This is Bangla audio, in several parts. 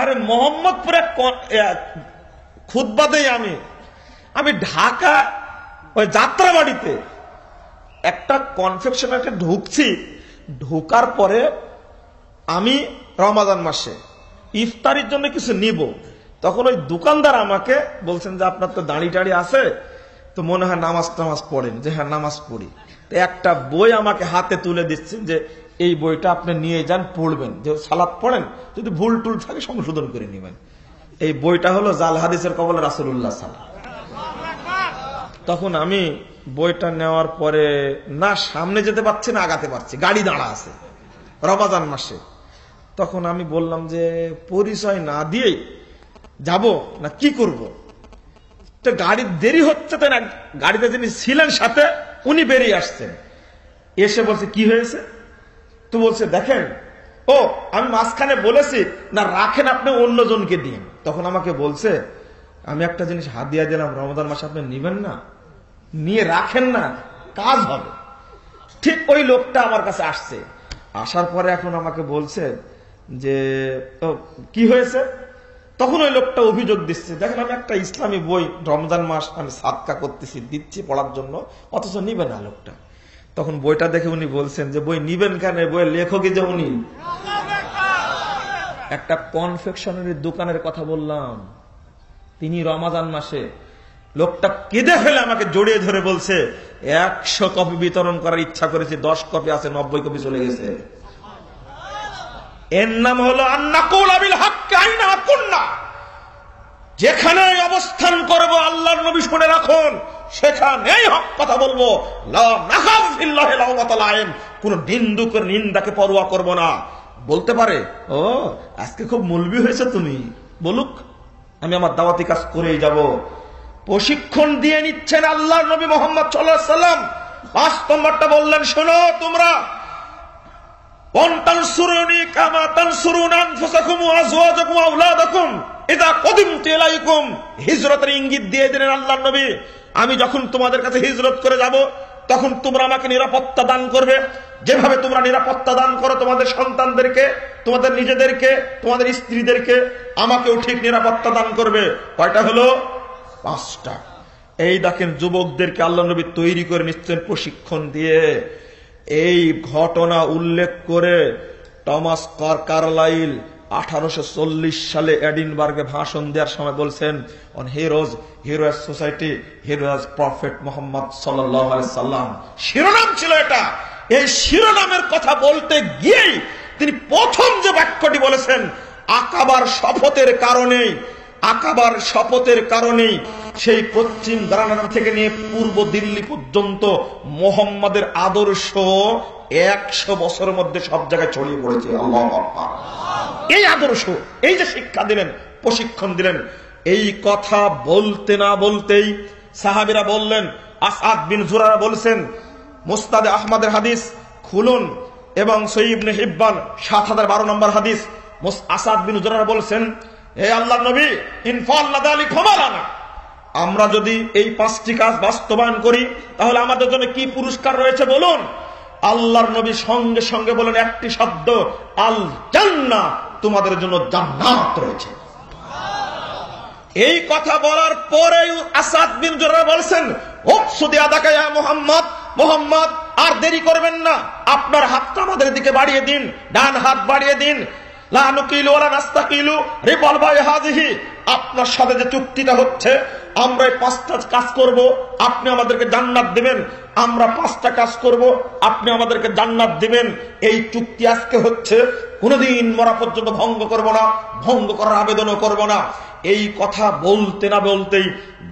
আরে মোহাম্মদপুরে খুতবা দেই আমি ঢাকা ওই যাত্রাবাড়িতে একটা কনফেকশনারিতে ঢুকছি। ঢোকার পরে আমি রমাদান মাসে ইফতারির জন্য কিছু নিব, তখন ওই দোকানদার আমাকে বলছেন যে আপনার তো দাড়ি টাড়ি আছে, তো মনে হয় নামাজ টামাজ পড়েন। যে হ্যাঁ নামাজ পড়ি। একটা বই আমাকে হাতে তুলে দিচ্ছেন যে এই বইটা আপনি নিয়ে যান, পড়বেন, যে সালাত পড়েন, যদি ভুল টুল থাকে সংশোধন করে নেবেন। এই বইটা হলো জাল হাদিসের কবলে রাসূলুল্লাহ সাল্লাল্লাহু আলাইহি ওয়াসাল্লাম। তখন আমি বইটা নেওয়ার পরে না সামনে যেতে পারছি না আগাতে পারছি, গাড়ি দাঁড়া আছে রমাদান মাসে। তখন আমি বললাম যে পরিচয় না দিয়েই যাব না কি করব। তো গাড়ির দেরি হচ্ছে, তাই না, গাড়িতে যিনি ছিলেন সাথে উনি বেরিয়ে আসছেন। এসে বলছে কি হয়েছে, তো বলছে দেখেন ও আমি মাঝখানে বলেছি না রাখেন, আপনি অন্যজনকে দিন। তখন আমাকে বলছে আমি একটা জিনিস হাদিয়া দিলাম রমাদান মাসে, আপনি নিবেন না, নিয়ে রাখেন না, কাজ হবে। ঠিক ওই লোকটা আমার কাছে আসছে। আসার পরে এখন আমাকে বলছে যে কি হয়েছে। তখন ওই লোকটা অভিযোগ দিচ্ছে, দেখেন আমি একটা ইসলামী বই রমজান মাস আমি সাদকা করতেছি, দিচ্ছি পড়ার জন্য, অথচ নিবে না লোকটা। তখন বইটা দেখে উনি বলছেন যে বই নিবেন কেন, বইয়ের লেখকই যে উনি। একটা কনফেকশনারি দোকানের কথা বললাম, তিনি রমাদান মাসে, লোকটা কেঁদে ফেলে আমাকে জড়িয়ে ধরে বলছে 100 কপি বিতরণ করার ইচ্ছা করেছি, 10 কপি আছে, 90 কপি চলে গেছে। এর নাম হলো আন্নাকুলা বিল হক আইনা কুন্না। যেখানে অবস্থান করব আল্লাহর নবী শুনে রাখুন, সেখানেই হক কথা বলবো। লা নাখাফ ফিল্লাহি লাওমাতা লাইম, কোন নিন্দুকের নিন্দাকে পরোয়া করব না। বলতে পারে ও আজকে খুব মৌলবি হয়েছে তুমি, বলুক, আমি আমার দাওয়াতি কাজ করেই যাব। প্রশিক্ষণ দিয়ে নিচ্ছেন আল্লাহর নবী মুহাম্মদ সাল্লাল্লাহু আলাইহি ওয়াসাল্লাম। 5 নম্বরটা বললেন, শোনো তোমরা তানসুরুনি কামা তানসুরুনা আনফুসাকুম ওয়া আজওয়াজাকুম ওয়া আওলাদাকুম ইযা কদিমতু ইলাইকুম। হিজরতের ইঙ্গিত দিয়ে দিলেন আল্লাহর নবী, আমি যখন তোমাদের কাছে হিজরত করে যাব তখন তোমরা আমাকে নিরাপত্তা দান করবে। যেভাবে তোমরা নিরাপত্তা দান করো তোমাদের সন্তানদেরকে, তোমাদের নিজেদেরকে, তোমাদের স্ত্রীদেরকে, আমাকেও ঠিক নিরাপত্তা দান করবে। কয়টা হলো? 5টা। এই দেখেন যুবকদেরকে আল্লাহর নবী তৈরি করে নিচ্ছেন প্রশিক্ষণ দিয়ে। এই ঘটনা উল্লেখ করে টমাস কার্লাইল 1840 সালে এডিনবার্গে ভাষণ দেওয়ার সময় বলছেন, on heroes society, heroes prophet Mohammad সাল্লাল্লাহু আলাইহি সাল্লাম। শিরোনাম ছিল এটা। এই শিরোনামের কথা বলতে গিয়েই তিনি প্রথম যে বাক্যটি বলেছেন, আকাবার শপথের কারণেই সেই পশ্চিম দারানার থেকে নিয়ে পূর্ব দিল্লি পর্যন্ত মোহাম্মদের আদর্শ 100 বছরের মধ্যে সব জায়গায় ছড়িয়ে পড়েছে। আল্লাহু আকবার। এই আদর্শ, এই যে শিক্ষা দিলেন, প্রশিক্ষণ দিলেন, এই কথা বলতে না বলতেই সাহাবীরা বললেন, আসাদ বিন জুরারা বলছেন, মুসনাদে আহমদের হাদিস খুলুন এবং সহিহ ইবনে হিব্বান 7012 নম্বর হাদিস। আসাদ বিন জুরারা বলছেন, হে আল্লাহর নবী, ইনফাল্লা যালিক ফামালানা, আমরা যদি এই 5টি কাজ বাস্তবায়ন করি তাহলে আমাদের জন্য কি পুরস্কার রয়েছে বলুন। আল্লাহর নবী সঙ্গে সঙ্গে বলেন একটি শব্দ, আল জান্নাহ, তোমাদের জন্য জান্নাত রয়েছে। এই কথা বলার পরে আসাদ বিন জুরারা বলছেন, উকসুদি আদাকা ইয়া মুহাম্মদ, মুহাম্মদ আর দেরি করবেন না, আপনার হাতটা আমাদের দিকে বাড়িয়ে দিন, ডান হাত বাড়িয়ে দিন। লা নুকিলু ওয়ালা নাস্তাকিলু রিবালবাই হাযিহি, আপনার সাথে যে চুক্তিটা হচ্ছে, আমরা এই 5টা কাজ করব, আপনি আমাদেরকে জান্নাত দিবেন, আমরা 5টা কাজ করব, আপনি আমাদেরকে জান্নাত দিবেন। এই চুক্তি আজকে হচ্ছে, কোনদিন মরা পর্যন্ত ভঙ্গ করব না, ভঙ্গ করার আবেদনও করব না। এই কথা বলতে না বলতেই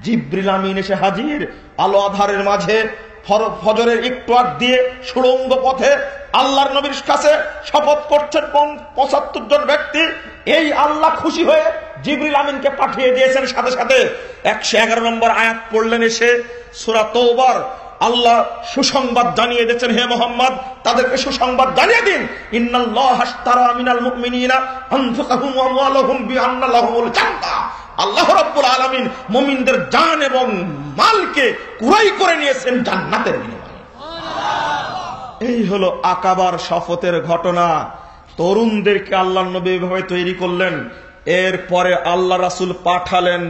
জিবরিল আমিন এসে হাজির। আলো আধারের মাঝে ফজরের একটু আগ দিয়ে সুড়ঙ্গ পথে আল্লাহর নবীর কাছে শপথ করছেন 75 জন ব্যক্তি। এই আল্লাহ খুশি হয়ে জিবরিল আমিনকে পাঠিয়ে দিয়েছেন। সাথে সাথে 111 নম্বর আয়াত পড়লেন এসে সূরা তওবার। আল্লাহ সুসংবাদ জানিয়ে দিয়েছেন, হে মুহাম্মদ তাদেরকে সুসংবাদ জানিয়ে দিন, ইন্নাল্লাহা আশতারা মিনাল মুমিনিনা আনফুসাহুম ওয়া আমওয়ালাহুম বিআন্না লাহুমুল জান্নাহ। আল্লাহ রাব্বুল আলামিন মুমিনদের জান এবং মালকে ক্রয় করে নিয়েছেন জান্নাতের বিনিময়ে। এই হলো আকাবার শপথের ঘটনা। তরুণদেরকে আল্লাহর নবী এভাবে তৈরি করলেন। এরপরে আল্লাহ রাসূল পাঠালেন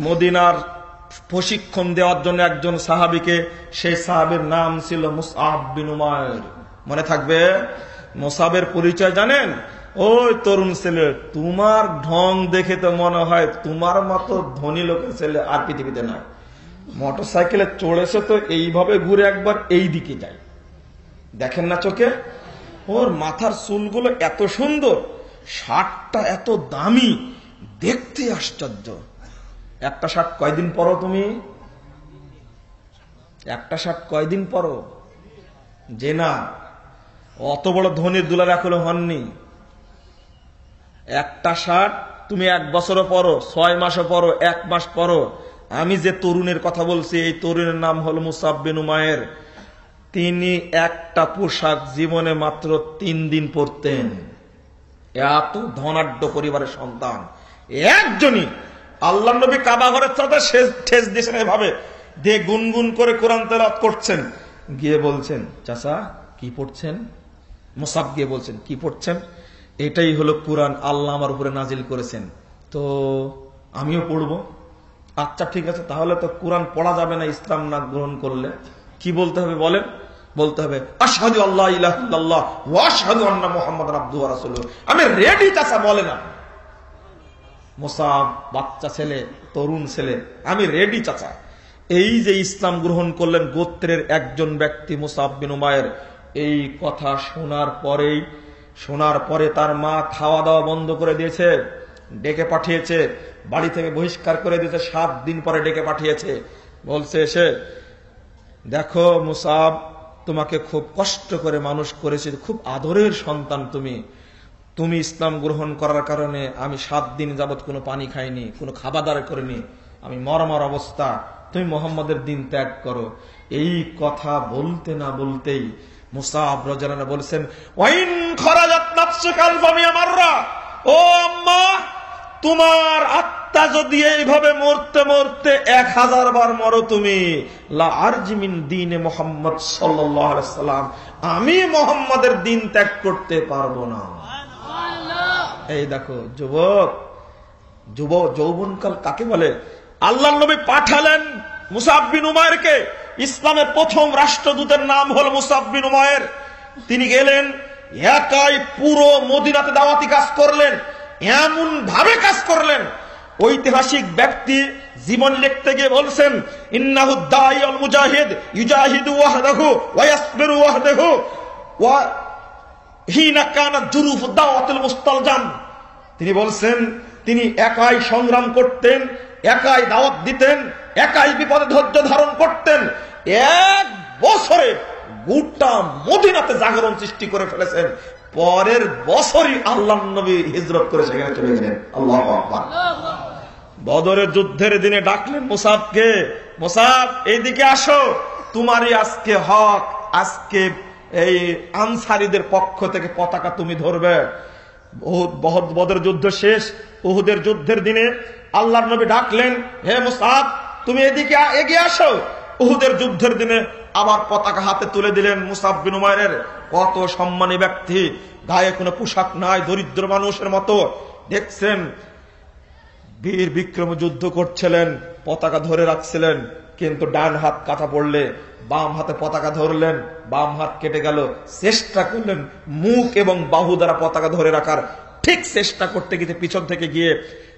মদিনার প্রশিক্ষণ দেওয়ার জন্য একজন সাহাবীকে। সেই সাহাবীর নাম ছিল মুসআব বিন উমাইর। মনে থাকবে? মুসআবের পরিচয় জানেন? ওই তরুণ ছেলে, তোমার ঢং দেখে তো মনে হয় তোমার মতো ধনী লোকের ছেলে আর পৃথিবীতে নাই। মোটরসাইকেলে চড়েছে তো এইভাবে ঘুরে একবার এই দিকে যায়, দেখেন না চোখে? ওর মাথার চুলগুলো এত সুন্দর, শার্টটা এত দামি, দেখতে আশ্চর্য। একটা শার্ট কয়দিন পরো তুমি? একটা শার্ট কয়দিন পরো? যে না, অত বড় ধনীর দুলার এখনো হননি। একটা শার্ট তুমি 1 বছরও পরো, 6 মাসও পরো, 1 মাস পরো। আমি যে তরুণের কথা বলছি, এই তরুণের নাম হলো মুসআব বিন উমাইর। তিনি একটা পোশাক জীবনে মাত্র 3 দিন পরতেন। এত ধনাঢ্য পরিবারের সন্তান একজনই। আল্লাহ নবী কাবা ঘরের সাথে ঠেস দিয়েছেন এভাবে, দিয়ে গুনগুন করে কোরআন তেলাওয়াত করছেন। গিয়ে বলছেন, চাচা কি পড়ছেন? মুসআব গিয়ে বলছেন, কি পড়ছেন? এটাই হলো কোরআন, আল্লাহ আমার উপরে নাজিল করেছেন, তো আমিও পড়বো। আচ্ছা ঠিক আছে, তাহলে তো কোরআন পড়া যাবে না ইসলাম না গ্রহণ করলে। কি বলতে হবে বলেন? বলতে হবে আশহাদু আল্লা ইলাহা ইল্লাল্লাহ ওয়া আশহাদু আন্না মুহাম্মাদান আবদুহু ওয়া রাসূলুহু। আমি রেডি চাচা, বলে না। মুসআব বাচ্চা ছেলে, তরুণ ছেলে, আমি রেডি চাচা। এই যে ইসলাম গ্রহণ করলেন গোত্রের একজন ব্যক্তি মুসআব বিন উমাইর, এই কথা শোনার পরে তার মা খাওয়া দাওয়া বন্ধ করে দিয়েছে, ডেকে পাঠিয়েছে, বাড়ি থেকে বহিষ্কার করে দিয়েছে। 7 দিন পরে ডেকে পাঠিয়েছে, বলছে এসে দেখো মুসআব, তোমাকে খুব কষ্ট করে মানুষ করেছে, খুব আদরের সন্তান তুমি ইসলাম গ্রহণ করার কারণে আমি 7 দিন যাবত কোনো পানি খাইনি, কোনো খাবার দাবার করিনি, আমি মরমার অবস্থা, তুমি মুহাম্মাদের দিন ত্যাগ করো। এই কথা বলতে না বলতেই মুসআব রাদিয়াল্লাহু আনহু বলেছেন, ওয়াইন খরাজাত নাফসুকা আলফামিয়া মাররা, ও আম্মা, তোমার আত্মা যদি এইভাবে মরতে মরতে 1000 বার মরো তুমি, লা আরজি মিন দ্বীনে মুহাম্মদ সাল্লাল্লাহু আলাইহি ওয়াসাল্লাম, আমি মুহাম্মাদের দিন ত্যাগ করতে পারবো না। এই দেখো যৌবনকাল কাকে বলে? আল্লাহর নবী পাঠালেন মুসআব বিন উমাইরকে। ইসলামের প্রথম রাষ্ট্রদূতের নাম হলো মুসআব বিন উমাইর। তিনি গেলেন, একাই পুরো মদিনাতে দাওয়াতি কাজ করলেন, এমন ভাবে কাজ করলেন। ঐতিহাসিক ব্যক্তি জীবন লিখতে গিয়ে বলছেন, ইন্নাহু দাঈউল মুজাহিদ ইউজাহিদু ওয়াহদাহু ওয়া ইয়াসবিরু ওয়াহদাহু ওয়া হিনা কানাত জুরুফ দাওয়াতুল মুস্তালজাম। তিনি বলছেন, তিনি একাই সংগ্রাম করতেন, একাই দাওয়াত দিতেন, একাই বিপদে ধৈর্য ধারণ করতেন। 1 বছরে গোটা মদিনাতে জাগরণ সৃষ্টি করে ফেলেছেন। পরের বছরই আল্লাহর নবী হিজরত করে সেখানে চলে গেলেন। আল্লাহু আকবার। বদরের যুদ্ধের দিনে ডাকলেন মুসআবকে, মুসআব এইদিকে আসো, তোমারই আজকে হক, আজকে এই আনসারীদের পক্ষ থেকে পতাকা তুমি ধরবে। বদরের যুদ্ধ শেষ, উহুদের যুদ্ধের দিনে আল্লাহর নবী ডাকলেন, হে মুসআব তুমি এদিকে এগিয়ে আসো। উহুদের যুদ্ধের দিনে আবার পতাকা হাতে তুলে দিলেন মুসআব বিন উমাইরের। কত সম্মানী ব্যক্তি, গায়ে কোনো পোশাক নাই, দরিদ্র মানুষের মতো দেখছেন, বীর বিক্রম যুদ্ধ করছিলেন, পতাকা ধরে রাখছিলেন, কিন্তু ডান হাত কাটা পড়লে বাম হাতে পতাকা ধরলেন, বাম হাত কেটে গেল। চেষ্টা করলেন মুখ এবং বাহু দ্বারা পতাকা ধরে রাখার, ঠিক চেষ্টা করতে গিয়ে পিছন থেকে গিয়ে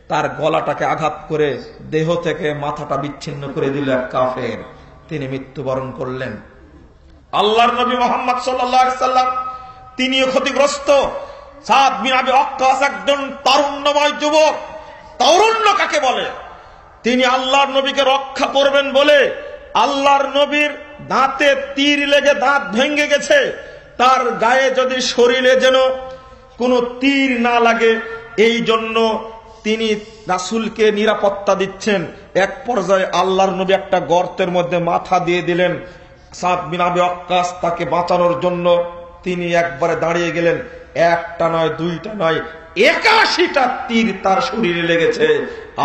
তার গলাটাকে আঘাত করে দেহ থেকে মাথাটা বিচ্ছিন্ন করে দিল এক কাফের। তিনি মৃত্যুবরণ করলেন। আল্লাহর নবী মুহাম্মদ সাল্লাল্লাহু আলাইহি সাল্লাম তিনিও ক্ষতিগ্রস্ত। সাদ বিন আবি ওয়াক্কাস একজন তারুণ্যময় যুবক। তারুণ্য কাকে বলে? তিনি আল্লাহর নবীকে রক্ষা করবেন বলে আল্লাহর নবীর দাঁতে তীর লেগে দাঁত ভেঙে গেছে, তার গায়ে যদি শরীরে যেন কোনো তীর না লাগে, এই জন্য তিনি রাসূলকে নিরাপত্তা দিচ্ছেন। এক পর্যায়ে আল্লাহর নবী একটা গর্তের মধ্যে মাথা দিয়ে দিলেন। সাদ বিন আবি ওয়াক্কাস তাকে বাঁচানোর জন্য তিনি একবারে দাঁড়িয়ে গেলেন। একটা নয়, দুইটা নয়, 81টা তীর তার শরীরে লেগেছে।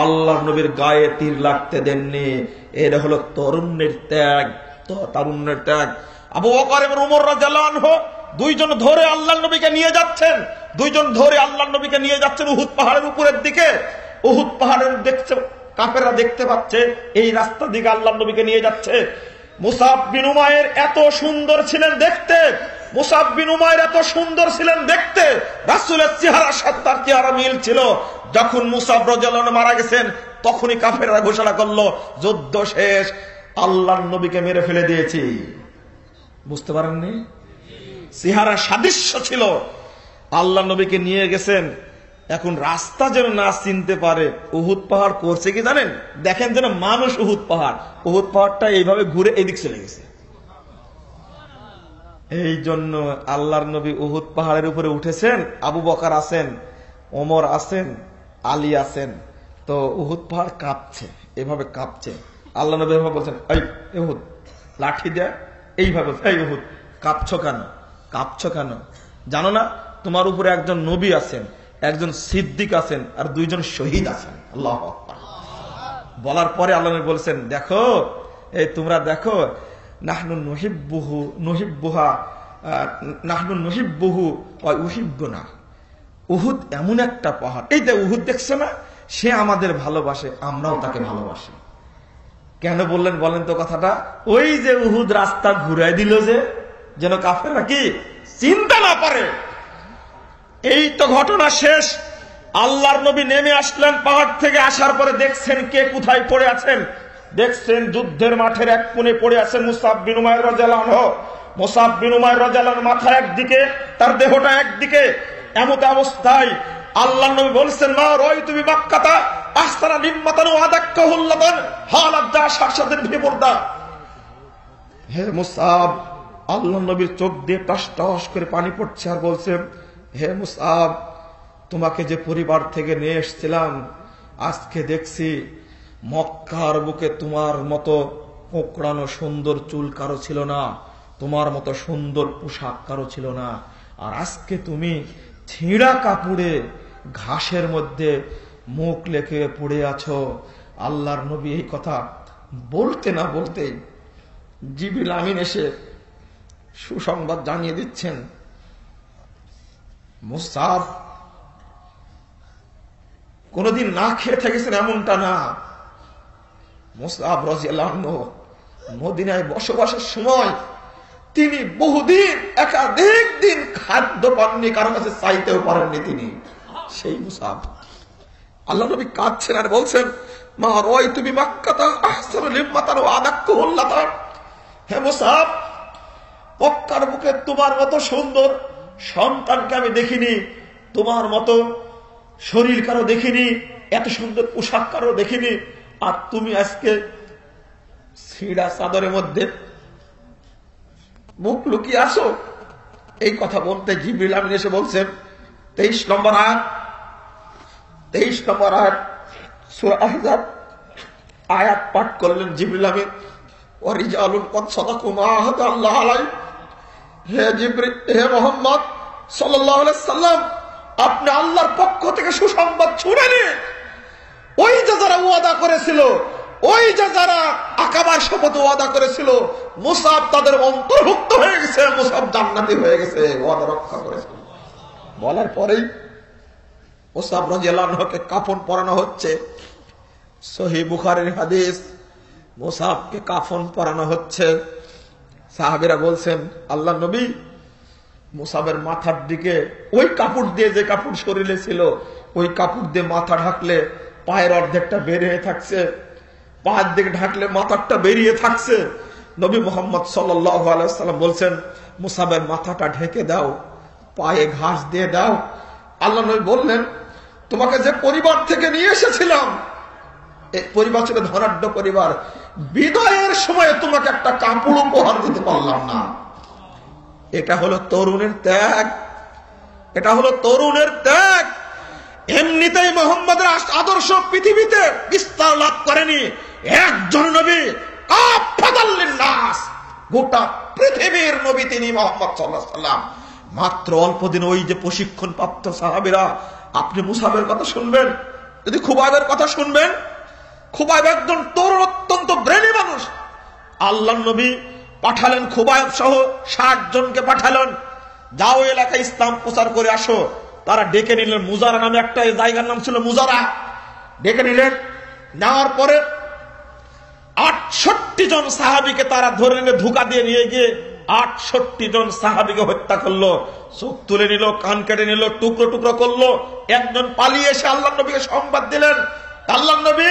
আল্লাহর নবীর গায়ে তীর লাগতে দেননি। এটা হলো তরুণের ত্যাগ, তারুণ্যের ত্যাগ। আবু বকর এবং উমর রাদিয়াল্লাহু আনহু দুইজন ধরে আল্লাহর নবীকে নিয়ে যাচ্ছেন। দুইজন ধরে আল্লাহর নবীকে নিয়ে যাচ্ছেন উহুদ পাহাড়ের উপরের দিকে। উহুদ পাহাড়ের দেখছে, কাফেররা দেখতে পাচ্ছে এই রাস্তা দিকে আল্লাহর নবীকে নিয়ে যাচ্ছে। মুসাব বিন উমাইর এত সুন্দর ছিলেন দেখতে, মুসাব বিন উমাইর এত সুন্দর ছিলেন দেখতে, রাসূলের চেহারার সাথে তার চেহারা মিল ছিল। যখন মুসাব রাদিয়াল্লাহু আনহু মারা গেছেন তখনই কাফেররা ঘোষণা করলো যুদ্ধ শেষ, আল্লাহর নবীকে মেরে ফেলে দিয়েছি। বুঝতে পারেননি? চেহারা সাদৃশ্য ছিল। আল্লাহর নবীকে নিয়ে গেছেন, এখন রাস্তা যেন না চিনতে পারে। উহুদ পাহাড় করছে কি জানেন? দেখেন যেন মানুষ উহুদ পাহাড়, উহুদ পাহাড়টা এইভাবে ঘুরে এদিক চলে গেছে। এই জন্য আল্লাহর নবী উহুদ পাহাড়ের উপরে উঠেছেন, আবু বকর আছেন, ওমর আছেন, আলী আছেন, তো উহুদ পাহাড় কাঁপছে, এভাবে কাঁপছে। আল্লাহ নবী এভাবে বলছেন, এই উহুদ লাঠি দেয়, এইভাবে এই উহুদ কাঁপছো কেন? কাঁপছো কেন? জানো না তোমার উপরে একজন নবী আছেন, একজন সিদ্দিক আছেন, আর দুইজন শহীদ আছেন। আল্লাহু আকবার। বলার পরে আল্লাহ নবী বলছেন, দেখো এই তোমরা দেখো, নাহনু নুহিব্বুহু নুহিব্বুহা নাহনু নুহিব্বুহু ওয়া ইউহিব্বুনা। উহুদ এমন একটা পাহাড়, এই যে উহুদ দেখছো না, সে আমাদের ভালোবাসে, আমরাও তাকে ভালোবাসি। কেন বললেন বলেন তো কথাটা? ওই যে উহুদ রাস্তা ঘুরাই দিল যে, যেন কাফেররা কি চিন্তা না পারে। এই তো ঘটনা শেষ। আল্লাহর নবী নেমে আসলেন পাহাড় থেকে, আসার পরে দেখছেন কে কোথায় পড়ে আছেন। দেখছেন যুদ্ধের মাঠের এক কোণে পড়ে আছেন মুসাব বিন উমাইর রাদিয়াল্লাহু আনহু। মুসাব বিন উমাইর রাদিয়াল্লাহু আনহু মাথা একদিকে, তার দেহটা একদিকে। এমত অবস্থায় আল্লাহর নবী বলছেন, মা রাআইতু বিমাক্কাতা আহসানা নিম্মাতান ওয়া আদাক্কাহুল্লাতান হালাত দা শারশাদের বিপরদা। হে মুসাব, আল্লাহর নবীর চোখ দিয়ে টস টস করে পানি পড়ছে, আর বলছেন, হে মুসাব, তোমাকে যে পরিবার থেকে নিয়ে এসেছিলাম, আজকে দেখছি মক্কার বুকে তোমার মতো কোঁকড়ানো সুন্দর চুল কারো ছিল না, তোমার মতো সুন্দর পোশাক কারো ছিল না, আর আজকে তুমি ছিঁড়া কাপড়ে ঘাসের মধ্যে মুখ লেখে পড়ে আছো। আল্লাহর নবী এই কথা বলতে না বলতেই জিবরিল আমিন এসে সুসংবাদ জানিয়ে দিচ্ছেন, মুসাব কোনদিন না খেয়ে থেকেছেন এমনটা না। মুসাব রাদিয়াল্লাহু আনহু মদিনায় বসবাসের সময় তিনি বহুদিন একাধিক দিন খাদ্য পাননি, কারো কাছে চাইতেও পারেননি তিনি। সেই মুসাব, আল্লাহ নবী কাঁদছেন আর বলছেন, মা রাআইতু বিমাক্কাতা আহসানা লিম্মাতান ওয়া আদাক্কাহুল্লাতান। হে মুসাব, মক্কার বুকে তোমার মতো সুন্দর সন্তানকে আমি দেখিনি, তোমার মতো শরীর কারো দেখিনি, এত সুন্দর পোশাক কারো দেখিনি, আর তুমি আজকে ছিঁড়া চাদরের মধ্যে মুখ লুকিয়ে আসো। এই কথা বলতে জিবরিল আমিন এসে বলছেন, 23 নম্বর আয়াত সূরা আহজাব আয়াত পাঠ করলেন জিবরিল আমিন, ওয়া রিজালুন ক্বাদ সাদাকু মা আহাদাল্লাহু আলাইহি। হে জিবরিল, হে মুহাম্মদ সাল্লাল্লাহু আলাইহি সাল্লাম, আপনি আল্লাহর পক্ষ থেকে সুসংবাদ শুনে নিন। ওই যে যারা ওয়াদা করেছিল, ওই যে যারা আকাবার শপথ ওয়াদা করেছিল, মুসাব তাদের অন্তর্ভুক্ত হয়ে গেছে, মুসাব জান্নাতি হয়ে গেছে, ওয়াদা রক্ষা করেছে। বলার পরেই মুসাব রাদিয়াল্লাহু আনহুকে কাফন পরানো হচ্ছে। সহিহ বুখারীর হাদিস, মুসাবকে কাফন পরানো হচ্ছে। সাহাবীরা বলছেন, আল্লাহর নবী, মুসাবের মাথার দিকে ওই কাপড় দিয়ে, যে কাপড় শরীরে ছিল, ওই কাপড় দিয়ে মাথা ঢাকলে পায়ের অর্ধেকটা বেরিয়ে থাকছে, পায়ের দিকে ঢাকলে মাথাটা বেরিয়ে থাকছে। নবী মুহাম্মদ সাল্লাল্লাহু আলাইহি ওয়াসাল্লাম বলছেন, মুসাবের মাথাটা ঢেকে দাও, পায়ে ঘাস দিয়ে দাও। আল্লাহ নবী বললেন, তোমাকে যে পরিবার থেকে নিয়ে এসেছিলাম, এই পরিবার ছিল ধনাঢ্য পরিবার, বিদায়ের সময় তোমাকে একটা কাপড় উপহার দিতে পারলাম না। এটা হলো তরুণের ত্যাগ, এটা হলো তরুণের ত্যাগ। এমনিতেই মুহাম্মদের আদর্শ পৃথিবীতে বিস্তার লাভ করেনি। একজন নবী, কাফাতাল লিন্নাস, গোটা পৃথিবীর নবী তিনি মুহাম্মদ সাল্লাল্লাহু আলাইহি ওয়াসাল্লাম। মাত্র অল্প দিন ওই যে প্রশিক্ষণ প্রাপ্ত সাহাবীরা, আপনি মুসাবের কথা শুনবেন, যদি খুবাইবের কথা শুনবেন, খুবাইব একজন তরুণ, অত্যন্ত ব্রেনি মানুষ। আল্লাহর নবী পাঠালেন খুবাইব সহ 60 জনকে পাঠালেন, যাও এলাকায় ইসলাম প্রচার করে আসো। তারা ডেকে নিলেন। মুজারা নামে একটা জায়গার নাম ছিল মুজারা। ডেকে নিলেন, নেওয়ার পরে 68 জন সাহাবীকে তারা ধরে নিয়ে ধোঁকা দিয়ে নিয়ে গিয়ে 68 জন সাহাবীকে হত্যা করলো। চোখ তুলে নিল, কান কেটে নিল, টুকরো টুকরো করলো। একজন পালিয়ে এসে আল্লাহ নবীকে সংবাদ দিলেন, আল্লাহ নবী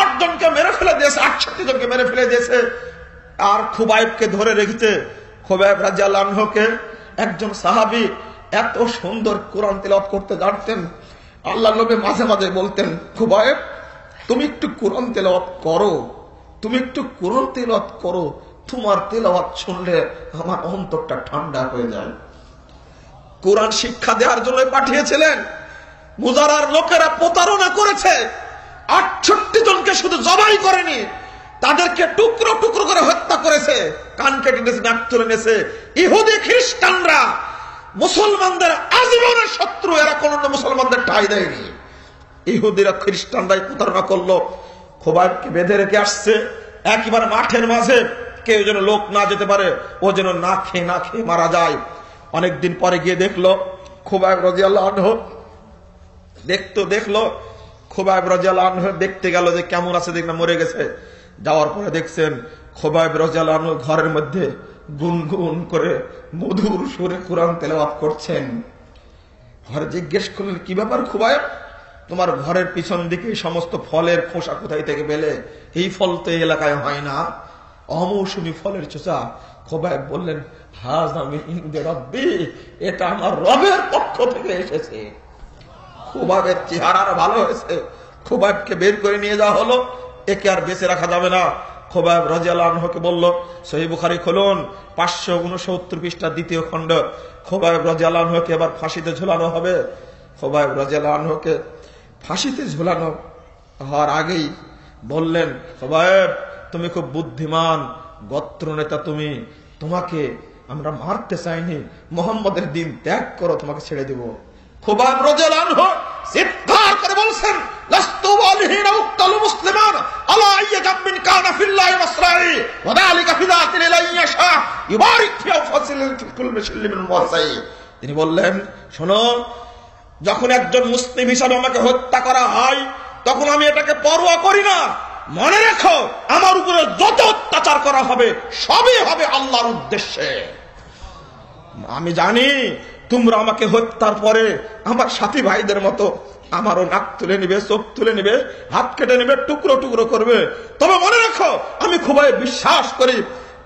8 জনকে মেরে ফেলে দিয়েছে, 68 জনকে মেরে ফেলে দিয়েছে। আর খুবাইবকে ধরে রেখেছে। খুবাইব রাদিয়াল্লাহু আনহুকে একজন সাহাবী এত সুন্দর কোরআন তেলাওয়াত করতে জানতেন, আল্লাহ নবী মাঝে মাঝে বলতেন, খুবাইব তুমি একটু কোরআন তেলাওয়াত করো, তুমি একটু কোরআন তেলাওয়াত করো, তোমার তেলাওয়াত শুনলে আমার অন্তরটা ঠান্ডা হয়ে যায়। কোরআন শিক্ষা দেওয়ার জন্য পাঠিয়েছিলেন। মুজারার লোকেরা প্রতারণা করেছে, 68 জনকে শুধু জবাই করেনি, তাদেরকে টুকরো টুকরো করে হত্যা করেছে, কান কেটে নিয়েছে, নাক তুলে নিয়েছে। ইহুদি খ্রিস্টানরা মুসলমানদের আজীবনের শত্রু, এরা কোনদিন মুসলমানদের ঠাঁই দেয়নি। ইহুদিরা খ্রিস্টানরাই প্রতারণা করলো। খুবাইবকে বেঁধে রেখে আসছে একেবারে মাঠের মাঝে, কেউ যেন লোক না যেতে পারে, ও যেন না খেয়ে মারা যায়। অনেকদিন পরে গিয়ে দেখলো খুবাইব রাদিয়াল্লাহু আনহু, দেখলো খুবাইব রাদিয়াল্লাহু আনহু দেখতে গেল যে কেমন আছে, দেখলাম মরে গেছে। যাওয়ার পরে দেখছেন খুবাইব রাদিয়াল্লাহু আনহু ঘরের মধ্যে গুনগুন করে মধুর সুরে কোরআন তেলাওয়াত করছেন। ঘরে জিজ্ঞেস করলেন, কি ব্যাপার খুবাইব, তোমার ঘরের পিছন দিকে সমস্ত ফলের খোসা কোথায় থেকে পেলে? এই ফল তো এই এলাকায় হয় না, অমৌসুমী ফলের চোষা। খুবাইব বললেন, হাযা মিন ইনদি রাব্বি, এটা আমার রবের পক্ষ থেকে এসেছে। খুবাইবের চেহারা ভালো হয়েছে। খুবাইবকে বের করে নিয়ে যাওয়া হলো, একে আর বেঁচে রাখা যাবে না। খুবাইব রাদিয়াল্লাহু আনহুকে বলল, সহিহ বুখারী খুলুন, 569 পৃষ্ঠা 2য় খণ্ড। খুবাইব রাদিয়াল্লাহু আনহুকে এবার ফাঁসিতে ঝুলানো হবে। খুবাইব রাদিয়াল্লাহু আনহুকে ফাঁসিতে ঝুলানো হওয়ার আগেই বললেন, খুবাইব তুমি খুব বুদ্ধিমান গোত্র নেতা, তোমাকে আমরা মারতে চাইনি, মুহাম্মদের দিন ত্যাগ করো, তোমাকে ছেড়ে দেব। খুবাইব রাদিয়াল্লাহু আনহু চিৎকার করে বলছেন, লাস্তু ওয়ালিহিনা উক্তালু মুসলিমান আলা আইয়া জামিন কানা ফিল্লাহি ওয়াসরাই ওয়া যালিকা ফিদাতিল ইলাইয়াশা ইবারিক ফি আনফুসিল কুল মুসলিমিন ওয়াসাই। তিনি বললেন, শোনো, যখন একজন মুসলিম হিসাবে আমাকে হত্যা করা হয় তখন আমি এটাকে পরোয়া করি না। মনে রেখো, আমার উপরে যত অত্যাচার করা হবে সবই হবে আল্লাহর উদ্দেশ্যে। আমি জানি তোমরা আমাকে হত্যার পরে আমার সাথী ভাইদের মতো আমারও নাক তুলে নিবে, চোখ তুলে নিবে, হাত কেটে নিবে, টুকরো টুকরো করবে। তবে মনে রাখো, আমি খুবই বিশ্বাস করি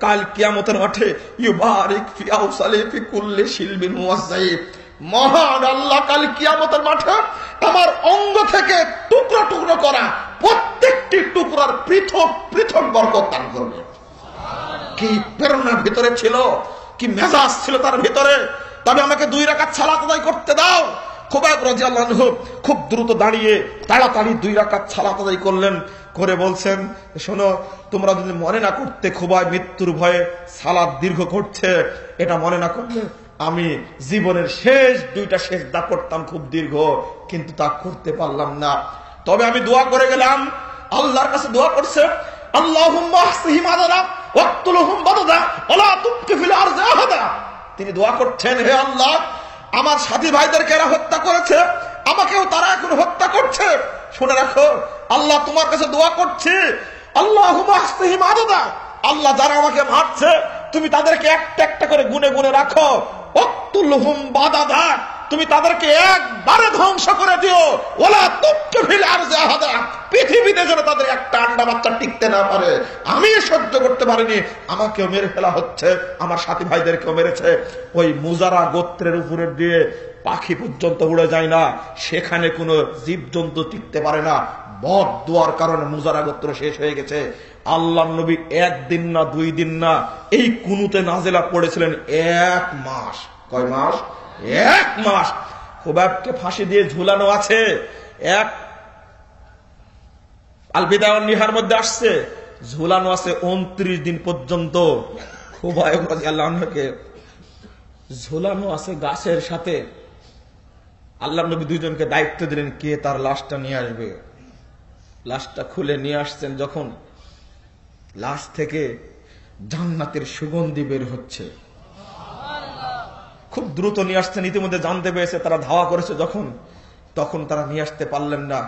কাল কিয়ামতের মাঠে ইউবারিক ফি আওসালি ফি কুল্লি শিলবিন মুওয়াজ্জাই, মহান আল্লাহ কাল কিয়ামতের মাঠে আমার অঙ্গ থেকে টুকরো টুকরো করা প্রত্যেকটি টুকরার পৃথক পৃথক বরকত দান করবে। কি প্রেরণার ভিতরে ছিল, কি মেজাজ ছিল তার ভিতরে। তবে আমাকে 2 রাকাত সালাত আদায় করতে দাও। খুবাইব রাদিয়াল্লাহু আনহু খুব দ্রুত দাঁড়িয়ে তাড়াতাড়ি 2 রাকাত সালাত আদায় করলেন, করে বলছেন, শোনো, তোমরা যদি মনে না করতে খুবাইব মৃত্যুর ভয়ে সালাত দীর্ঘ করছে, এটা মনে না করলে আমি জীবনের শেষ 2টা সেজদা করতাম খুব দীর্ঘ, কিন্তু তা করতে পারলাম না। তবে আমি দোয়া করে গেলাম, আল্লাহর কাছে দোয়া করছে, আল্লাহুম্মা আহসিহিম আদাদা ওয়াকতুলহুম বাদাদা ওয়ালা তুবকি ফিল আরদি আহাদা। তিনি দোয়া করছেন, হে আল্লাহ, আমার সাথী ভাইদেরকে এরা হত্যা করেছে, আমাকেও তারা এখন হত্যা করছে। শুনে রাখো, আল্লাহ তোমার কাছে দোয়া করছে, আল্লাহুম্মা আহসিহিম আদাদা, আল্লাহ যারা আমাকে মারছে তুমি তাদেরকে একটা একটা করে গুনে গুনে রাখো। ওয়াকতুলহুম বাদাদা, তুমি তাদেরকে একবারে ধ্বংস করে দিও। ওয়ালা তুবকি ফিল আরদি আহাদা, পৃথিবীতে যেন তাদের একটা আন্ডা বাচ্চা টিকতে না পারে। আমি সহ্য করতে পারিনি, আমাকেও মেরে ফেলা হচ্ছে, আমার সাথী ভাইদেরকেও মেরেছে। ওই মুজারা গোত্রের উপরে দিয়ে পাখি পর্যন্ত উড়ে যায় না, সেখানে কোনো জীবজন্তু টিকতে পারে না। বদ দোয়ার কারণে মুজারা গোত্র শেষ হয়ে গেছে। আল্লাহর নবী 1 দিন না 2 দিন না এই কুনুতে নাজেলা পড়েছিলেন 1 মাস। কয় মাস? 1 মাস। খুবাইবকে ফাঁসি দিয়ে ঝুলানো আছে। এক আল বিদায়া ওয়ান নিহার মধ্যে আসছে, ঝুলানো আছে 29 দিন পর্যন্ত। খুবাইব রাদিয়াল্লাহু আনহুকে ঝুলানো আছে গাছের সাথে। আল্লাহর নবী 2 জনকে দায়িত্ব দিলেন, কে তার লাশটা নিয়ে আসবে। লাশটা খুলে নিয়ে আসছেন, যখন লাশ থেকে জান্নাতের সুগন্ধি বের হচ্ছে, খুব দ্রুত নিয়ে আসছেন। ইতিমধ্যে জানতে পেরেছে, তারা ধাওয়া করেছে যখন, তখন তারা নিয়ে আসতে পারলেন না।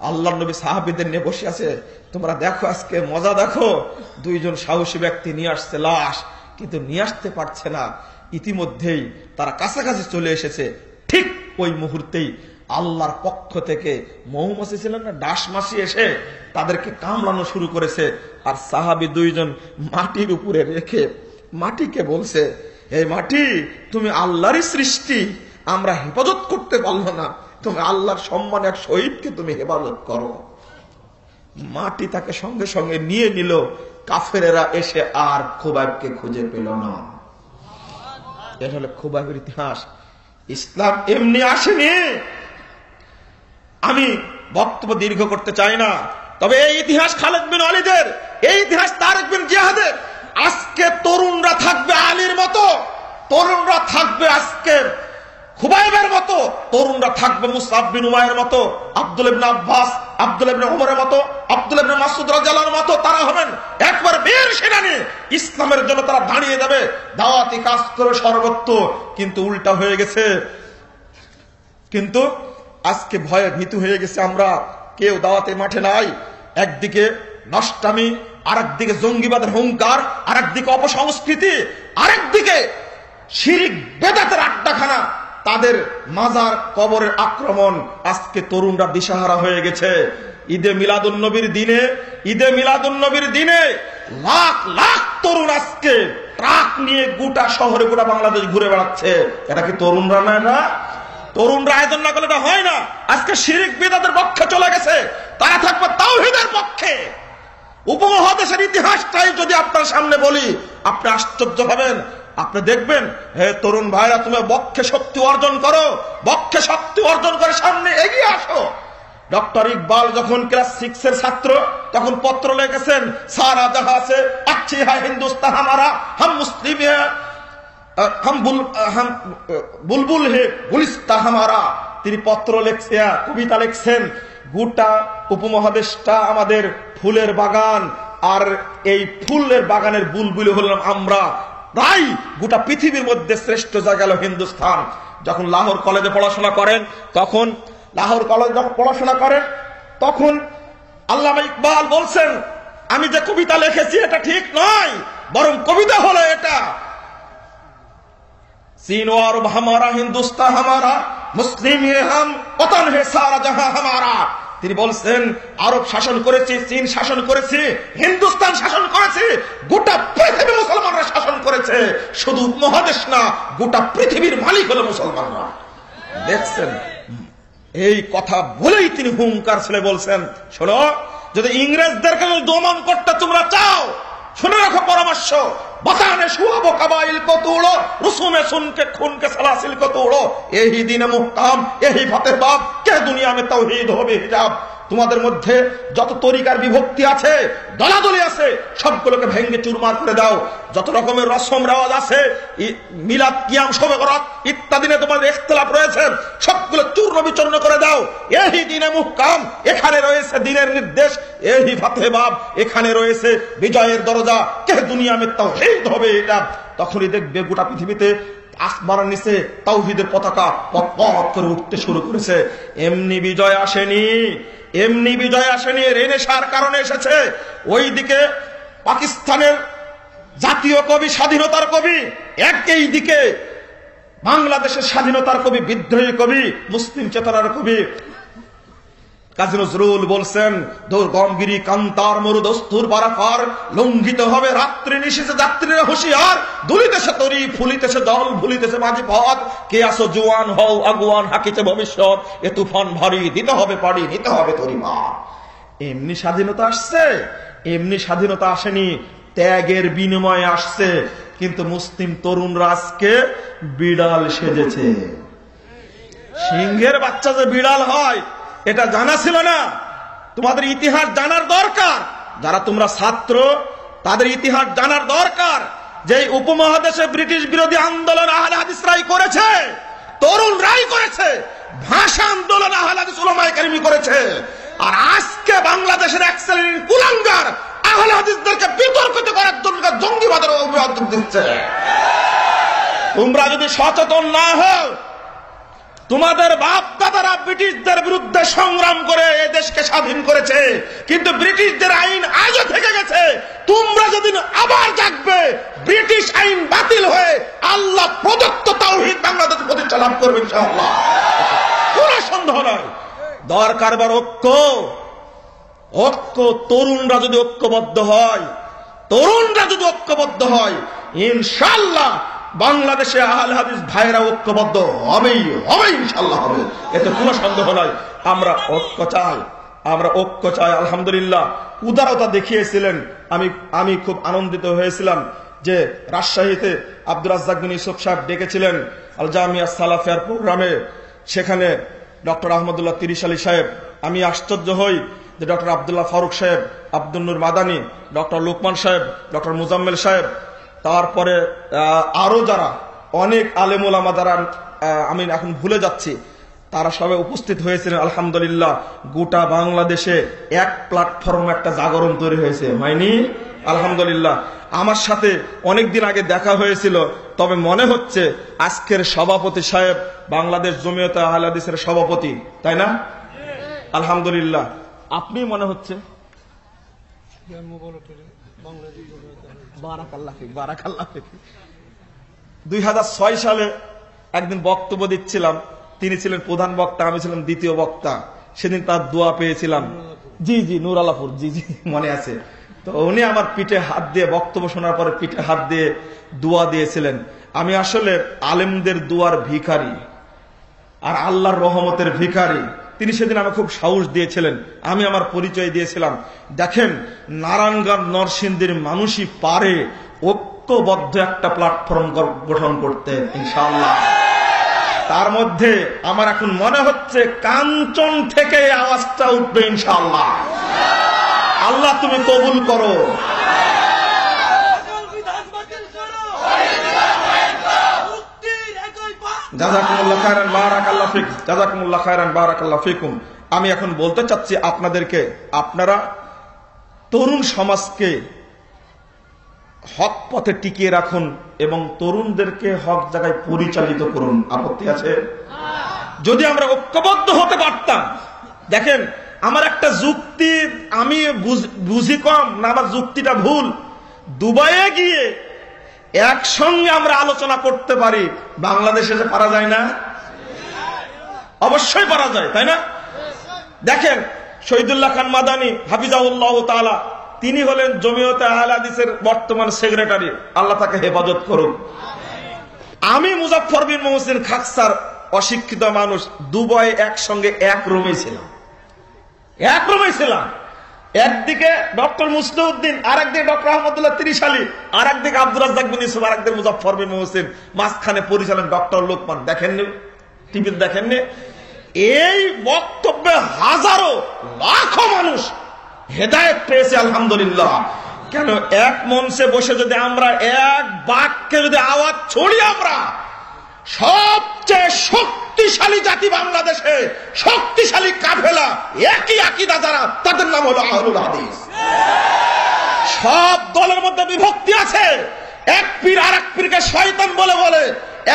আল্লাহর নবী সাহাবীদের নিয়ে বসে আছে, তোমরা দেখো আজকে মজা দেখো, দুইজন সাহসী ব্যক্তি নিয়ে আসছে লাশ, কিন্তু নিয়ে আসতে পারছে না। ইতিমধ্যেই তারা কাছাকাছি চলে এসেছে। ঠিক ওই মুহূর্তেই আল্লাহর পক্ষ থেকে মৌমাছি ছিলেন না, ডাস মাছি এসে তাদেরকে কামড়ানো শুরু করেছে। আর সাহাবী দুইজন মাটির উপরে রেখে মাটিকে বলছে, এই মাটি, তুমি আল্লাহরই সৃষ্টি, আমরা হেফাজত করতে পারলো না, তুমি আল্লাহর সম্মান এক শহীদকে তুমি হেফাজত করো। মাটি তাকে সঙ্গে সঙ্গে নিয়ে নিল। কাফেরেরা এসে আর খুবাইবকে খুঁজে পেল না। এটা হলো খুবাইবের ইতিহাস। ইসলাম এমনি আসেনি। আমি বক্তব্য দীর্ঘ করতে চাই না, তবে এই ইতিহাস খালেদ বিন ওয়ালিদের, এই ইতিহাস তারেক বিন জিহাদের। আজকে তরুণরা থাকবে আলীর মতো, তরুণরা থাকবে আজকে খুবাইবের মতো, তরুণরা থাকবে মুসআব বিন উমাইরের মতো, আব্দুল ইবনে আব্বাস, আব্দুল ইবনে ওমরের মতো, আব্দুল ইবনে মাসউদ রাদিয়াল্লাহু আনহুর মতো। তারা হবেন একবার বীর সেনানী, ইসলামের জন্য তারা দাঁড়িয়ে যাবে, দাওয়াতি কাজ করবে সর্বত্র। কিন্তু উল্টা হয়ে গেছে, কিন্তু আজকে ভয়ে ভীতু হয়ে গেছে আমরা, কেউ দাওয়াতে মাঠে নাই। একদিকে নষ্টামি, আরেকদিকে জঙ্গিবাদের হুঙ্কার, আরেকদিকে অপসংস্কৃতি, আরেকদিকে শিরিক বেদাতের আড্ডাখানা, তাদের মাজার কবরের আক্রমণ। আজকে তরুণরা দিশাহারা হয়ে গেছে। ঈদে মিলাদুন্নবীর দিনে, ঈদে মিলাদুন্নবীর দিনে লাখ লাখ তরুণ আজকে ট্রাক নিয়ে গোটা শহরে, গোটা বাংলাদেশ ঘুরে বেড়াচ্ছে। এটা কি তরুণরা না? না, তরুণরা আয়োজন না করলে এটা হয় না। আজকে শিরিক বিদআতের পক্ষে চলে গেছে, তারা থাকবে তাওহীদের পক্ষে। উপমহাদেশের ইতিহাসটাই যদি আপনার সামনে বলি, আপনি আশ্চর্য হবেন। আপনি দেখবেন, হে তরুণ ভাইরা, তুমি বক্ষে শক্তি অর্জন করো, বক্ষে শক্তি অর্জন করে সামনে এগিয়ে আসো। ডক্টর ইকবাল যখন ক্লাস 6 এর ছাত্র, তখন পত্র লিখেছেন, সারা জাহাঁ সে अच्छी है हिंदुस्तान हमारा, हम मुस्लिम है, हम बुलबुल है गुलिस्तान हमारा। তিনি পত্র লিখছে, কবিতা লিখছেন, গোটা উপমহাদেশটা আমাদের ফুলের বাগান, আর এই ফুলের বাগানের বুলবুল হলাম আমরা। তাই গোটা পৃথিবীর মধ্যে শ্রেষ্ঠ জায়গা হলো হিন্দুস্তান। যখন লাহোর কলেজে পড়াশোনা করেন, তখন লাহোর কলেজে যখন পড়াশোনা করেন, তখন আল্লামা ইকবাল বলছেন, আমি যে কবিতা লিখেছি এটা ঠিক নয়, বরং কবিতা হলো এটা, चीन और अरब हमारा, हिंदुस्तान हमारा, मुस्लिम है हम, वतन है सारा जहां हमारा। তিনি বলছেন, আরব শাসন করেছে, চীন শাসন করেছে, হিন্দুস্তান শাসন করেছে, গোটা পৃথিবী মুসলমানরা শাসন করেছে। শুধু মহাদেশ না, গোটা পৃথিবীর মালিক হলো মুসলমানরা। দেখছেন, এই কথা বলেই তিনি হুঙ্কার ছেলে বলছেন, শোনো, যদি ইংরেজদেরকে দমন করতে তোমরা চাও, শুনে রাখো পরামর্শ, बताने शुआब कबाइल को तोड़ो, रसूम सुन के खून के सलासिल को तोड़ो, यही दीन मुहकाम, यही फतेह बाब, के दुनिया में तौहीद হবে হিজাব। তোমাদের মধ্যে যত তরিকার বিভক্তি আছে, দলাদলি আছে, সবগুলোকে ভেঙে চুরমার করে দাও। যত রকমের রসম রেওয়াজ আছে, মিলাদ, কিয়াম, শবে বরাত ইত্যাদি নিয়ে তোমাদের ইখতিলাফ রয়েছে, সবগুলো চূর্ণ বিচূর্ণ করে দাও। এই দিনে মুহকাম, এখানে রয়েছে দিনের নির্দেশ, এই ফতেহ বাব, এখানে রয়েছে বিজয়ের দরজা, কে দুনিয়া মে তাওহীদ হবে এটা। তখনই দেখবে গোটা পৃথিবীতে আসমানের নিচে তাওহীদের পতাকা পথ পথ করে উঠতে শুরু করেছে। এমনি বিজয় আসেনি, এমনি বিজয় আসেনি, রেনেসার কারণে এসেছে। ওইদিকে পাকিস্তানের জাতীয় কবি, স্বাধীনতার কবি, একই দিকে বাংলাদেশের স্বাধীনতার কবি, বিদ্রোহী কবি, মুসলিম চেতনার কবি কাজী নজরুল বলছেন, দুর্গমগিরি কান্তার মরু দস্তুর পারাপার, লঙ্ঘিত হবে রাত্রি নিশীথে যাত্রীরা হুঁশিয়ার, দুলিতেছে তরি, ফুলিতেছে দল, ভুলিতেছে মাঝি পথ, কে আসো জোয়ান হও আগুয়ান, হাকিছে ভবিষ্যৎ, এ তুফান ভারী, দিতে হবে পাড়ি, নিতে হবে তরিমা। এমনি স্বাধীনতা আসছে, এমনি স্বাধীনতা আসেনি, ত্যাগের বিনিময়ে আসছে। কিন্তু মুসলিম তরুণরা আজকে বিড়াল সেজেছে। সিংহের বাচ্চা যে বিড়াল হয় এটা জানা ছিল না। তোমাদের ইতিহাস জানার দরকার, যারা তোমরা ছাত্র তাদের ইতিহাস জানার দরকার। যে উপমহাদেশে ব্রিটিশ বিরোধী আন্দোলন আহলে হাদিসরাই করেছে, তরুণরাই করেছে, ভাষা আন্দোলন আহলে হাদিস উলামায়ে কেরাম করেছে। আর আজকে বাংলাদেশের এক শ্রেণীর কুলাঙ্গার আহলে হাদিসদেরকে বিতর্কিত করার জন্য জঙ্গিবাদের অভিযোগ দিচ্ছে। তোমরা যদি সচেতন না হও, তোমাদের বাপ দাদারা ব্রিটিশদের বিরুদ্ধে সংগ্রাম করে এই দেশকে স্বাধীন করেছে, কিন্তু ব্রিটিশদের আইন আজও থেকে গেছে। তোমরা যদি আবার জাগবে, ব্রিটিশ আইন বাতিল হয়ে আল্লাহ প্রদত্ত তাওহীদ বাংলাদেশ প্রতিষ্ঠা লাভ করবে ইনশাআল্লাহ, কোনো সন্দেহ নয়। দরকার বার ঐক্য, ঐক্য। তরুণরা যদি ঐক্যবদ্ধ হয়, ইনশাআল্লাহ বাংলাদেশে আহলে হাদিস ভাইরা ঐক্যবদ্ধ হবেই ইনশাআল্লাহ হবে, এতে কোনো সন্দেহ নাই। আমরা ঐক্য চাই। আলহামদুলিল্লাহ, উদারতা দেখিয়েছিলেন। আমি খুব আনন্দিত হয়েছিলাম যে রাজশাহীতে আব্দুর রাজ্জাক বিন ইউসুফ সাহেব ডেকেছিলেন আল জামিয়া সালাফিয়ার প্রোগ্রামে। সেখানে ডক্টর আহমদুল্লাহ তিরিশ আলী সাহেব, আমি আশ্চর্য হই যে ডক্টর আব্দুল্লাহ ফারুক সাহেব, আব্দুল নূর মাদানী, ডক্টর লোকমান সাহেব, ডক্টর মুজাম্মেল সাহেব, তারপরে আরো যারা অনেক আলেম ওলামা যারা আমি এখন ভুলে যাচ্ছি, তারা সবাই উপস্থিত হয়েছিলেন। আলহামদুলিল্লাহ, গোটা বাংলাদেশে এক প্ল্যাটফর্ম, একটা জাগরণ তৈরি হয়েছে, হয়নি? আলহামদুলিল্লাহ। আমার সাথে অনেকদিন আগে দেখা হয়েছিল, তবে মনে হচ্ছে আজকের সভাপতি সাহেব বাংলাদেশ জমিয়তে আহলে হাদিসের সভাপতি, তাই না? আলহামদুলিল্লাহ, আপনি মনে হচ্ছে। বারাকাল্লাহ ফিক, বারাকাল্লাহ ফিক। 2006 সালে একদিন বক্তব্য দিচ্ছিলাম, তিনি ছিলেন প্রধান বক্তা, আমি ছিলাম দ্বিতীয় বক্তা। সেদিন তার দোয়া পেয়েছিলাম। জি, নূর আলাপুর, জি মনে আছে। তো উনি আমার পিঠে হাত দিয়ে, বক্তব্য শোনার পরে পিঠে হাত দিয়ে দোয়া দিয়েছিলেন। আমি আসলে আলেমদের দোয়ার ভিখারি আর আল্লাহর রহমতের ভিখারি। তিনি সেদিন আমাকে খুব সাহস দিয়েছিলেন, আমি আমার পরিচয় দিয়েছিলাম। দেখেন, নারায়ণগঞ্জ নরসিংদীর মানুষই পারে ঐক্যবদ্ধ একটা প্ল্যাটফর্ম গঠন করতে ইনশাআল্লাহ। তার মধ্যে আমার এখন মনে হচ্ছে কাঞ্চন থেকে আওয়াজটা উঠবে ইনশাআল্লাহ। আল্লাহ তুমি কবুল করো। জাযাকুমুল্লাহ খায়রান, বারাকাল্লাহু ফিক, জাযাকুমুল্লাহ খায়রান, বারাকাল্লাহু ফিকুম। আমি এখন বলতে চাচ্ছি আপনাদেরকে, আপনারা তরুণ সমাজকে হক পথে টিকিয়ে রাখুন এবং তরুণদেরকে হক জায়গায় পরিচালিত করুন। আপত্তি আছে? যদি আমরা ঐক্যবদ্ধ হতে পারতাম। দেখেন, আমার একটা যুক্তি, আমি বুঝি কম না, আমার যুক্তিটা ভুল। দুবাইয়ে গিয়ে একসঙ্গে আমরা আলোচনা করতে পারি, বাংলাদেশে যে পারা যায় না? অবশ্যই পারা যায়, তাই না? দেখেন, শহীদুল্লাহ খান মাদানী হাফিজাহুল্লাহ তাআলা, তিনি হলেন জমিয়তে আহলে হাদিসের বর্তমান সেক্রেটারি, আল্লাহ তাকে হেফাজত করুন। আমি মুজাফফর বিন মুহসিন খাকসার অশিক্ষিত মানুষ, দুবাই একসঙ্গে এক রুমে ছিলাম। একদিকে ডক্টর মুসলিউদ্দিন, আর একদিকে ডক্টর আহমদুল্লাহ তিরিশ আলী, আর একদিকে আব্দুর রাজ্জাক বিন ইউসুফ, আর একদিকে মুজাফফর বিন মুহসিন, মাঝখানে পরিচালন ডক্টর লোকমান। দেখেননি? টিভিতে দেখেননি? এই বক্তব্যে হাজারো লাখো মানুষ হেদায়েত পেয়েছে আলহামদুলিল্লাহ। কেন, এক মঞ্চে বসে যদি আমরা এক বাক্যে যদি আওয়াজ ছড়ি, আমরা সবচেয়ে শক্তিশালী জাতি বাংলাদেশে, শক্তিশালী কাফেলা, একই আকীদা যারা, তাদের নাম হলো আহলুল হাদিস। সব দলের মধ্যে বিভক্তি আছে, এক পীর আর এক পীরকে শয়তান বলে বলে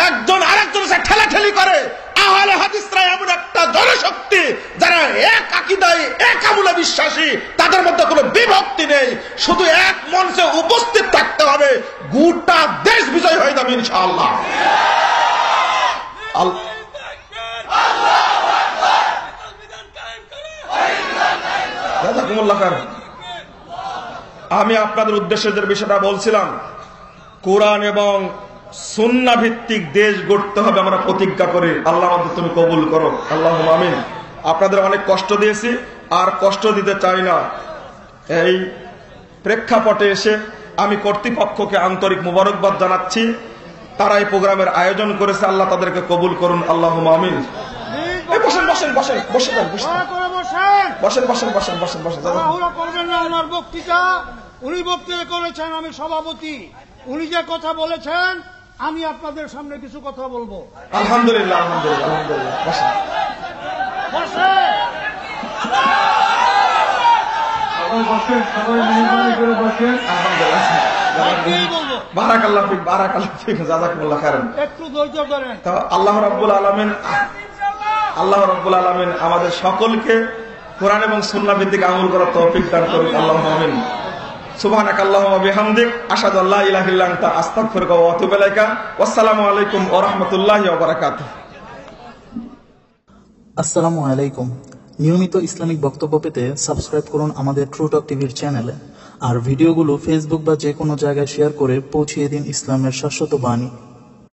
একজন আরেকজনের সাথে ঠেলাঠেলি করে। আহলে হাদিসরা এমন একটা জনশক্তি যারা এক আকীদায়, এক আমলে বিশ্বাসী, তাদের মধ্যে কোনো বিভক্তি নেই। শুধু এক মঞ্চে উপস্থিত থাকতে হবে, গোটা দেশ বিজয় হয়ে যাবে ইনশাআল্লাহ। আমি আপনাদের উদ্দেশ্যে যে বিষয়টা বলছিলাম, কোরআন এবং সুন্নাহ ভিত্তিক দেশ গড়তে হবে, আমরা প্রতিজ্ঞা করি। আল্লাহ আমাদের তুমি কবুল করো, আল্লাহুম্মা আমিন। আপনাদের অনেক কষ্ট দিয়েছি, আর কষ্ট দিতে চাই না। এই প্রেক্ষাপটে এসে আমি কর্তৃপক্ষকে আন্তরিক মোবারকবাদ জানাচ্ছি। তারা এই প্রোগ্রামের আয়োজন করেছে, আল্লাহ তাদেরকে কবুল করুন, আল্লাহুম্মা আমিন। বসেন বসেন বসেন বসেন বসেন বসেন বসেন বসেন বসেন। ওনার বক্তৃতা উনি বক্তৃতা করেছেন, আমি সভাপতি। উনি যে কথা বলেছেন, আমি আপনাদের সামনে কিছু কথা বলবো। আলহামদুলিল্লাহ, আলহামদুলিল্লাহ, আলহামদুলিল্লাহ। বসেন বসেন, সবাই মেহরবানি করে বসেন। আলহামদুলিল্লাহ। একদিনই বলবো। বারাকাল্লাহ ফিক, বারাকাল্লাহ ফিক, জাযাকুমুল্লাহ খাইরান। একটু ধৈর্য ধরেন। তো আল্লাহ রাব্বুল আলামিন আমাদের সকলকে কোরআন এবং সুন্নাহ ভিত্তিক আমল করার তৌফিক দান করুন, আল্লাহুম্মা আমিন। সুবহানাকাল্লাহুম্মা ওয়া বিহামদিক, আশহাদু আল্লা ইলাহা ইল্লা আনতা, আস্তাগফিরুকা ওয়া আতুবু ইলাইকা। ওয়াসসালামু আলাইকুম ওয়া রাহমাতুল্লাহি ওয়া বারাকাতুহু। আসসালামু আলাইকুম। নিয়মিত ইসলামিক বক্তব্য পেতে সাবস্ক্রাইব করুন আমাদের ট্রু টক টিভির চ্যানেলে, আর ভিডিওগুলো ফেসবুক বা যে কোনো জায়গায় শেয়ার করে পৌঁছিয়ে দিন ইসলামের শাশ্বত বাণী।